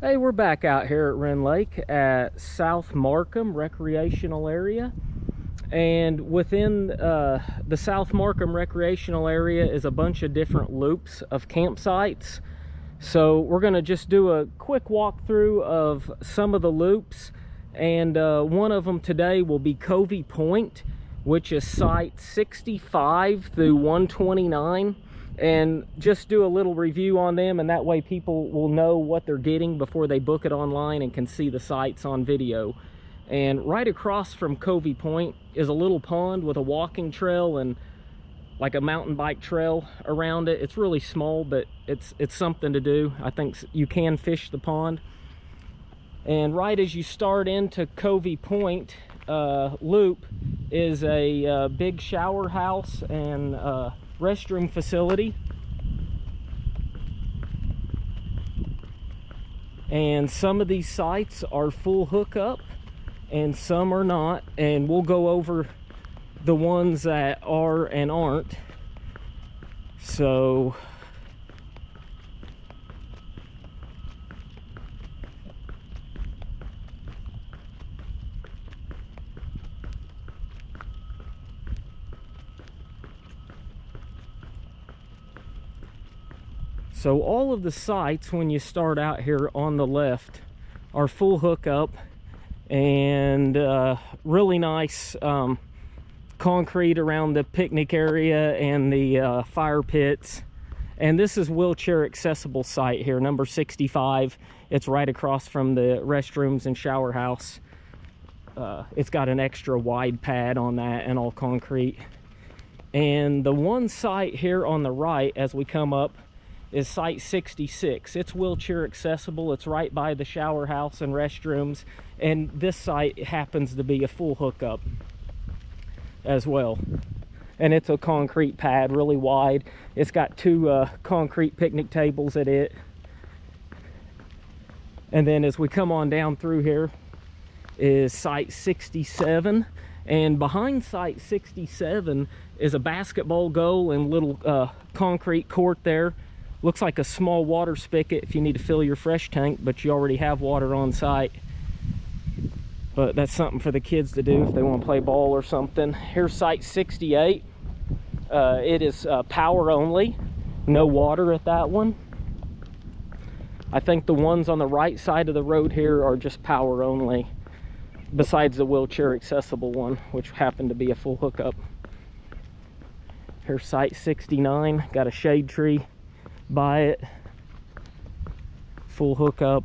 Hey, we're back out here at Rend Lake at South Marcum recreational area. And within the South Marcum recreational area is a bunch of different loops of campsites. So we're going to just do a quick walkthrough of some of the loops. And one of them today will be Covey Point, which is site 65 through 129. And just do a little review on them, and that way people will know what they're getting before they book it online and can see the sites on video. And right across from Covey Point is a little pond with a walking trail and like a mountain bike trail around it. It's really small, but it's something to do. I think you can fish the pond. And right as you start into Covey Point loop is a big shower house and restroom facility, and some of these sites are full hookup and some are not, and we'll go over the ones that are and aren't. So all of the sites, when you start out here on the left, are full hookup and really nice concrete around the picnic area and the fire pits. And this is wheelchair accessible site here, number 65. It's right across from the restrooms and shower house. It's got an extra wide pad on that and all concrete. And the one site here on the right as we come up is site 66. It's wheelchair accessible. It's right by the shower house and restrooms, and this site happens to be a full hookup as well. And it's a concrete pad, really wide. It's got two concrete picnic tables at it. And then as we come on down through here is site 67, and behind site 67 is a basketball goal and little concrete court there. Looks like a small water spigot if you need to fill your fresh tank, but you already have water on site. But that's something for the kids to do if they want to play ball or something. Here's site 68. It is power only, no water at that one. I think the ones on the right side of the road here are just power only, besides the wheelchair accessible one, which happened to be a full hookup. Here's site 69, got a shade tree by it, full hookup,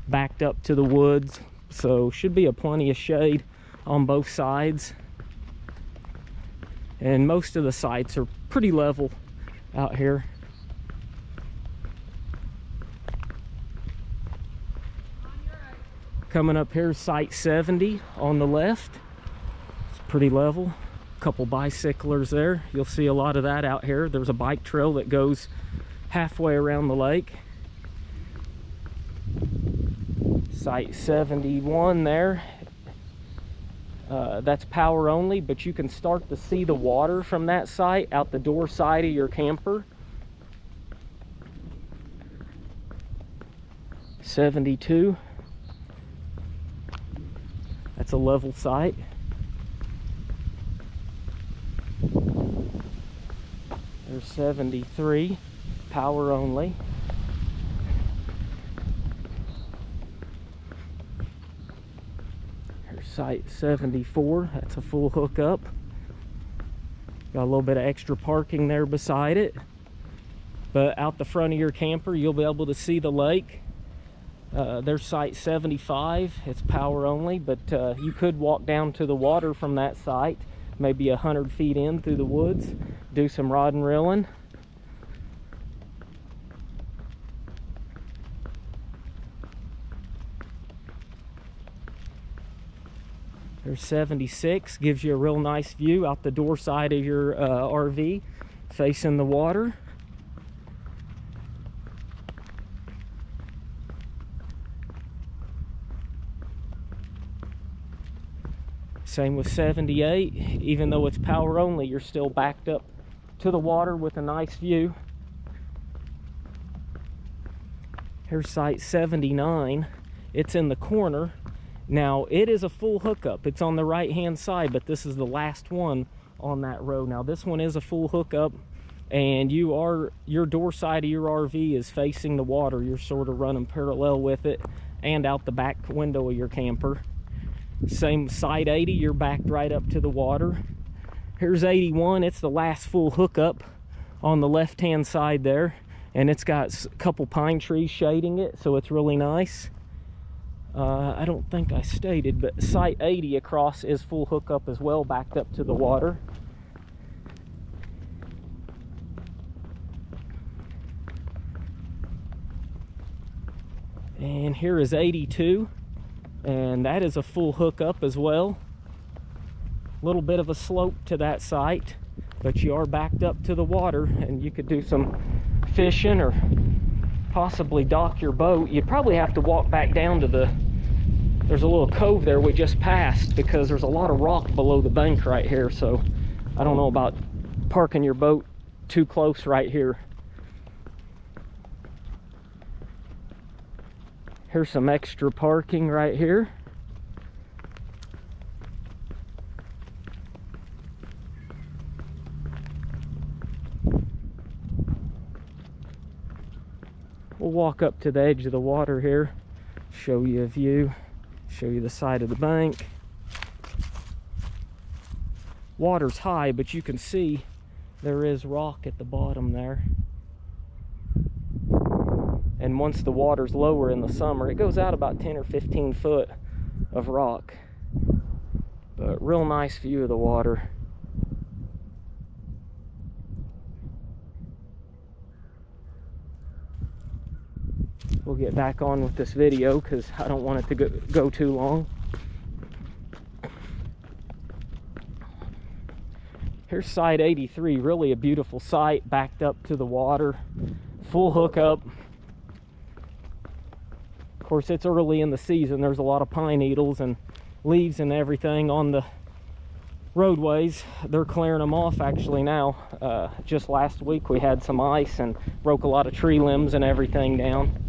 backed up to the woods, so should be a plenty of shade on both sides. And most of the sites are pretty level out here. Coming up here is site 70 on the left. It's pretty level. Couple bicyclers there. You'll see a lot of that out here. There's a bike trail that goes halfway around the lake. Site 71 there. That's power only, but you can start to see the water from that site out the door side of your camper. 72. That's a level site. There's 73, power only. Here's site 74, that's a full hookup. Got a little bit of extra parking there beside it. But out the front of your camper, you'll be able to see the lake. There's site 75, it's power only, but you could walk down to the water from that site, maybe 100 feet in through the woods, do some rod and reeling. There's 76, gives you a real nice view out the door side of your RV, facing the water. Same with 78, even though it's power only, you're still backed up to the water with a nice view. Here's site 79. It's in the corner. Now, it is a full hookup. It's on the right-hand side, but this is the last one on that road. Now, this one is a full hookup, and your door side of your RV is facing the water. You're sort of running parallel with it and out the back window of your camper. Same site 80, you're backed right up to the water. Here's 81. It's the last full hookup on the left-hand side there, and it's got a couple pine trees shading it, so it's really nice. I don't think I stated, but site 80 across is full hookup as well, backed up to the water. And here is 82, and that is a full hookup as well. A little bit of a slope to that site, but you are backed up to the water, and you could do some fishing or possibly dock your boat. You'd probably have to walk back down to there's a little cove there we just passed, because there's a lot of rock below the bank right here, so I don't know about parking your boat too close right here. Here's some extra parking right here. We'll walk up to the edge of the water here, show you a view, show you the side of the bank. Water's high, but you can see there is rock at the bottom there. And once the water's lower in the summer, it goes out about 10 or 15 foot of rock. But real nice view of the water. We'll get back on with this video because I don't want it to go too long. Here's site 83, really a beautiful site, backed up to the water, full hookup. Of course, it's early in the season. There's a lot of pine needles and leaves and everything on the roadways. They're clearing them off actually now. Just last week we had some ice and broke a lot of tree limbs and everything down.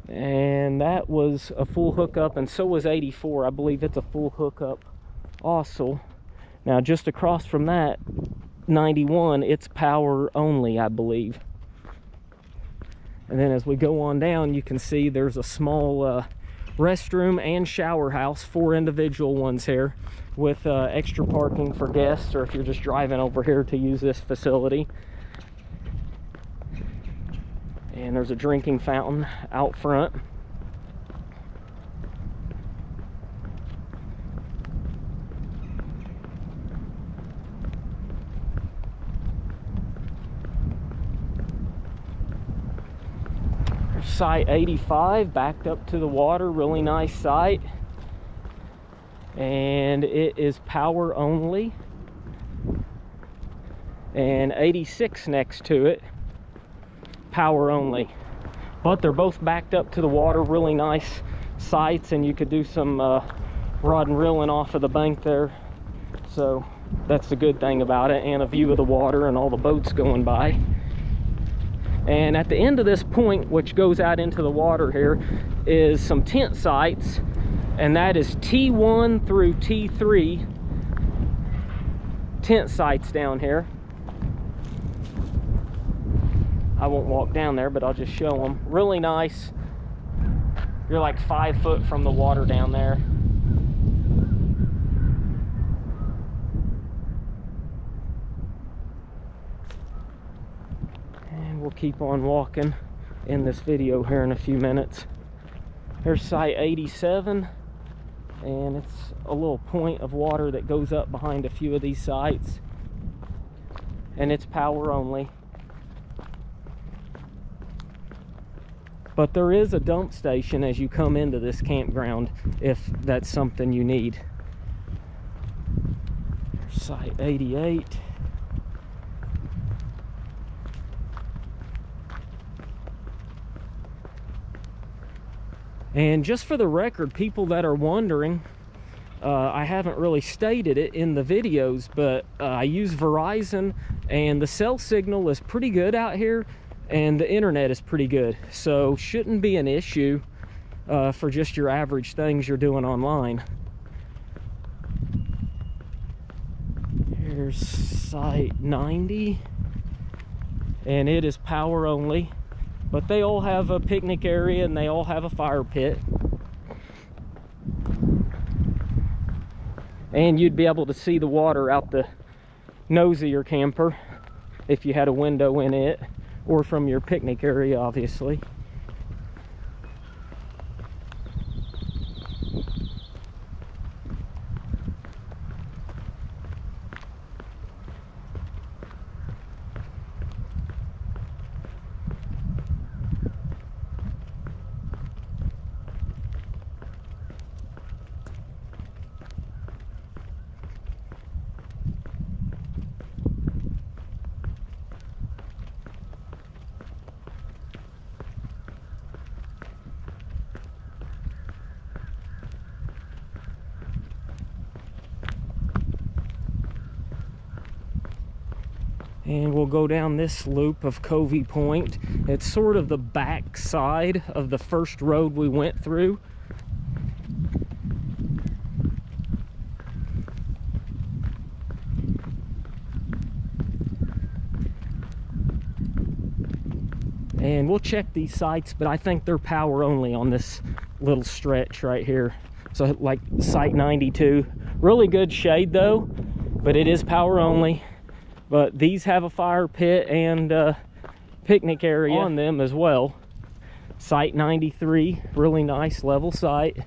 And that was a full hookup, and so was 84. I believe it's a full hookup also. Now just across from that, 91, it's power only, I believe. And then as we go on down, you can see there's a small restroom and shower house, 4 individual ones here, with extra parking for guests, or if you're just driving over here to use this facility. And there's a drinking fountain out front. There's site 85, backed up to the water, really nice site. And it is power only. And 86 next to it, power only, but they're both backed up to the water, really nice sites, and you could do some rod and reeling off of the bank there, so that's the good thing about it, and a view of the water and all the boats going by. And at the end of this point, which goes out into the water here, is some tent sites, and that is T1 through T3 tent sites down here. I won't walk down there, but I'll just show them. Really nice. You're like 5 foot from the water down there. And we'll keep on walking in this video here in a few minutes. Here's site 87, and it's a little point of water that goes up behind a few of these sites, and it's power only. But there is a dump station as you come into this campground if that's something you need. Site 88. And just for the record, people that are wondering, I haven't really stated it in the videos, but I use Verizon, and the cell signal is pretty good out here. and the internet is pretty good, so shouldn't be an issue for just your average things you're doing online. Here's site 90, and it is power only, but they all have a picnic area and they all have a fire pit, and you'd be able to see the water out the nose of your camper if you had a window in it, or from your picnic area, obviously. And we'll go down this loop of Covey Point. It's sort of the back side of the first road we went through. And we'll check these sites, but I think they're power only on this little stretch right here. So like site 92, really good shade though, but it is power only. But these have a fire pit and picnic area on them as well. Site 93, really nice level site.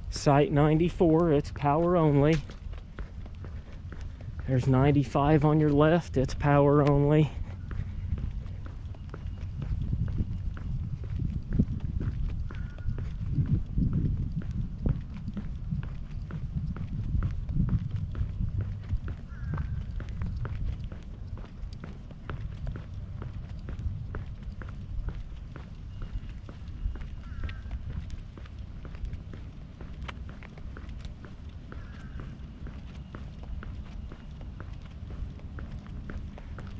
Site 94, it's power only. There's 95 on your left, it's power only.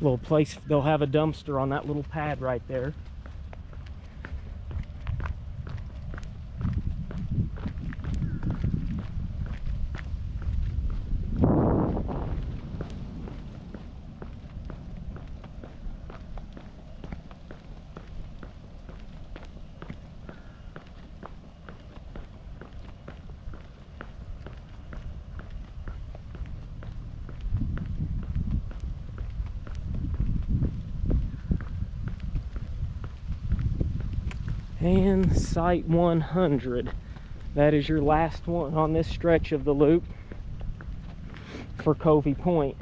Little place, they'll have a dumpster on that little pad right there. And site 100, that is your last one on this stretch of the loop for Covey Point.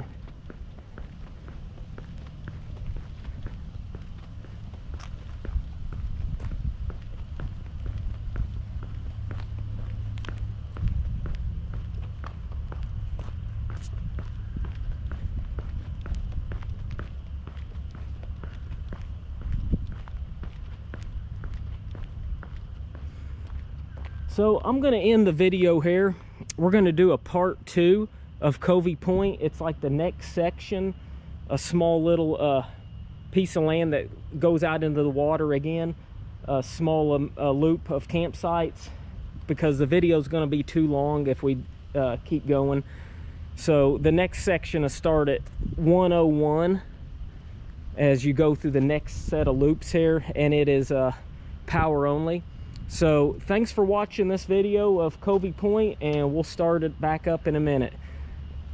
So I'm going to end the video here. We're going to do a part 2 of Covey Point. It's like the next section, a small little piece of land that goes out into the water again, a small loop of campsites, because the video is going to be too long if we keep going. So the next section will start at 101 as you go through the next set of loops here, and it is power only. So thanks for watching this video of Covey Point, and we'll start it back up in a minute.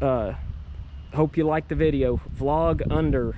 Hope you liked the video. Vlog under.